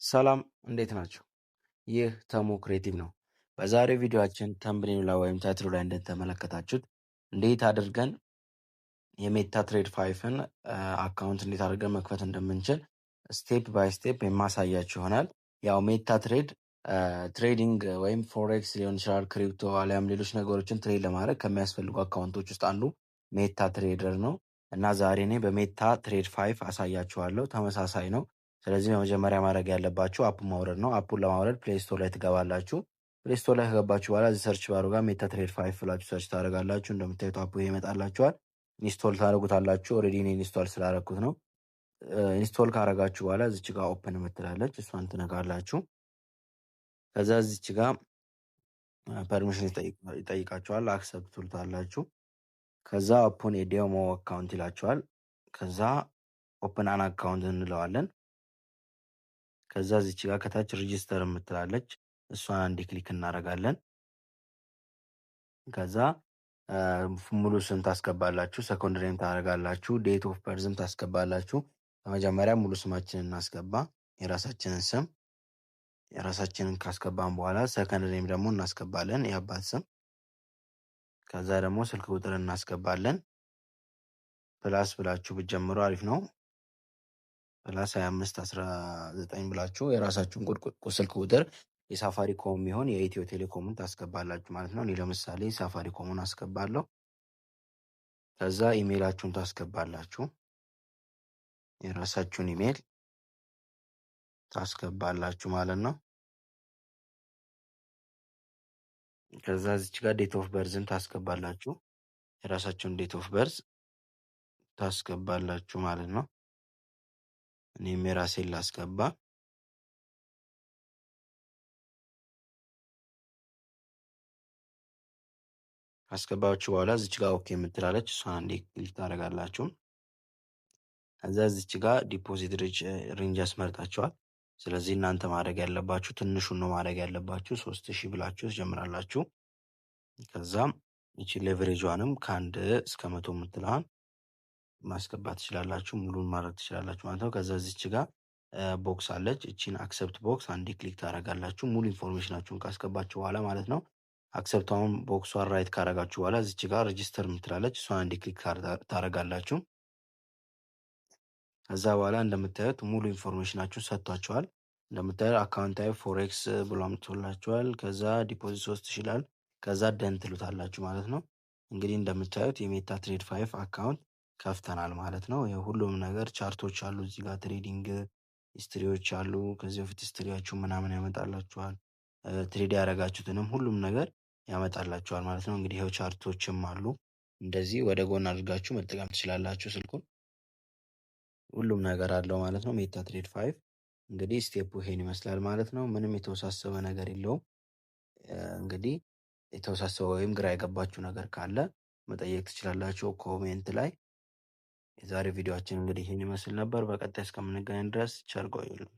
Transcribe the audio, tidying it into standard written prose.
ሰላም እንዴት ናቸው? ይህ ተሙ ክሬቲቭ ነው። በዛሬው ቪዲዮአችን ተምብኔሉ ላይ ወይም ታይትሉ ላይ እንደተመለከታችሁት እንዴት አድርገን የሜታ ትሬድ 5ን አካውንት እንዴት አድርገን መክፈት እንደምንችል ስቴፕ ባይ ስቴፕ የማሳያችሁ ይሆናል። ያው ሜታ ትሬድ ትሬዲንግ ወይም ፎሬክስ ሊሆን ይችላል፣ ክሪፕቶ አሊያም ሌሎች ነገሮችን ትሬድ ለማድረግ ከሚያስፈልጉ አካውንቶች ውስጥ አንዱ ሜታ ትሬደር ነው እና ዛሬ እኔ በሜታ ትሬድ 5 አሳያችኋለሁ። ተመሳሳይ ነው። ስለዚህ በመጀመሪያ ማድረግ ያለባችሁ አፑ ማውረድ ነው። አፑን ለማውረድ ፕሌይ ስቶር ላይ ትገባላችሁ። ፕሌይ ስቶር ላይ ከገባችሁ በኋላ እዚህ ሰርች ባሩ ጋር ሜታ ትሬድ 5 ብላችሁ ሰርች ታደርጋላችሁ። እንደምታዩት አፑ ይመጣላችኋል። ኢንስቶል ታደርጉታላችሁ። ኦልሬዲ እኔ ኢንስቶል ስላደረኩት ነው። ኢንስቶል ካደረጋችሁ በኋላ እዚች ጋር ኦፕን የምትላለች እሷን ትነካላችሁ። ከዛ እዚች ጋር ፐርሚሽን ይጠይቃችኋል። አክሰፕት ትሉታላችሁ። ከዛ ኦፕን የዴሞ አካውንት ይላችኋል። ከዛ ኦፕን አን አካውንት እንለዋለን። ከዛ እዚች ጋር ከታች ሬጂስተር የምትላለች እሷን አንዴ ክሊክ እናደርጋለን። ከዛ ሙሉ ስም ታስገባላችሁ፣ ሰኮንድ ኔም ታደርጋላችሁ፣ ዴት ኦፍ በርዝም ታስገባላችሁ። በመጀመሪያ ሙሉ ስማችንን እናስገባ፣ የራሳችንን ስም። የራሳችንን ካስገባን በኋላ ሰከንድ ኔም ደግሞ እናስገባለን፣ የአባት ስም። ከዛ ደግሞ ስልክ ቁጥር እናስገባለን። ፕላስ ብላችሁ ብትጀምሩ አሪፍ ነው። ፕላስ 2519 ብላችሁ የራሳችሁን ስልክ ቁጥር የሳፋሪኮም የሚሆን የኢትዮ ቴሌኮምን ታስገባላችሁ ማለት ነው። እኔ ለምሳሌ ሳፋሪኮምን አስገባለሁ። ከዛ ኢሜይላችሁን ታስገባላችሁ፣ የራሳችሁን ኢሜይል ታስገባላችሁ ማለት ነው። ከዛ እዚች ጋር ዴት ኦፍ በርዝን ታስገባላችሁ፣ የራሳችሁን ዴት ኦፍ በርዝ ታስገባላችሁ ማለት ነው። እኔም የራሴን ላስገባ። ካስገባችሁ በኋላ እዚች ጋር ኦኬ የምትላለች እሷን አንዴ ክሊክ ታደርጋላችሁ። ከዛ እዚች ጋር ዲፖዚት ሬንጅ ያስመርጣችኋል። ስለዚህ እናንተ ማድረግ ያለባችሁ ትንሹን ነው ማድረግ ያለባችሁ። 3000 ብላችሁ ትጀምራላችሁ። ከዛም ይቺ ሌቨሬጇንም ከ1 እስከ 100 የምትለዋን ማስገባት ትችላላችሁ፣ ሙሉን ማድረግ ትችላላችሁ ማለት ነው። ከዛ እዚች ጋር ቦክስ አለች። እቺን አክሰፕት ቦክስ አንዴ ክሊክ ታደርጋላችሁ፣ ሙሉ ኢንፎርሜሽናችሁን ካስገባችሁ በኋላ ማለት ነው። አክሰፕት አሁን ቦክሷን ራይት ካደረጋችሁ በኋላ እዚች ጋር ሬጂስተር የምትላለች እሷን አንዴ ክሊክ ታደርጋላችሁ። ከዛ በኋላ እንደምታዩት ሙሉ ኢንፎርሜሽናችሁን ሰጥቷችኋል። እንደምታዩት አካውንት ታይፕ ፎሬክስ ብሎ አምጥቶላችኋል። ከዛ ዲፖዚት 3000 ይላል። ከዛ ደን ትሉታላችሁ ማለት ነው። እንግዲህ እንደምታዩት የሜታ ትሬድ 5 አካውንት ከፍተናል ማለት ነው። ሁሉም ነገር ቻርቶች አሉ እዚህ ጋር ትሬዲንግ ሂስትሪዎች አሉ። ከዚህ በፊት ሂስትሪያችሁ ምናምን ያመጣላችኋል። ትሬድ ያደረጋችሁትንም ሁሉም ነገር ያመጣላችኋል ማለት ነው። እንግዲህ ይኸው ቻርቶችም አሉ። እንደዚህ ወደ ጎን አድርጋችሁ መጠቀም ትችላላችሁ ስልኩን። ሁሉም ነገር አለው ማለት ነው። ሜታ ትሬድ 5 እንግዲህ ስቴፑ ይሄን ይመስላል ማለት ነው። ምንም የተወሳሰበ ነገር የለውም። እንግዲህ የተወሳሰበ ወይም ግራ የገባችሁ ነገር ካለ መጠየቅ ትችላላችሁ ኮሜንት ላይ። የዛሬ ቪዲዮአችን እንግዲህ ይሄን ይመስል ነበር። በቀጣይ እስከምንገናኝ ድረስ ቸር ቆዩልን።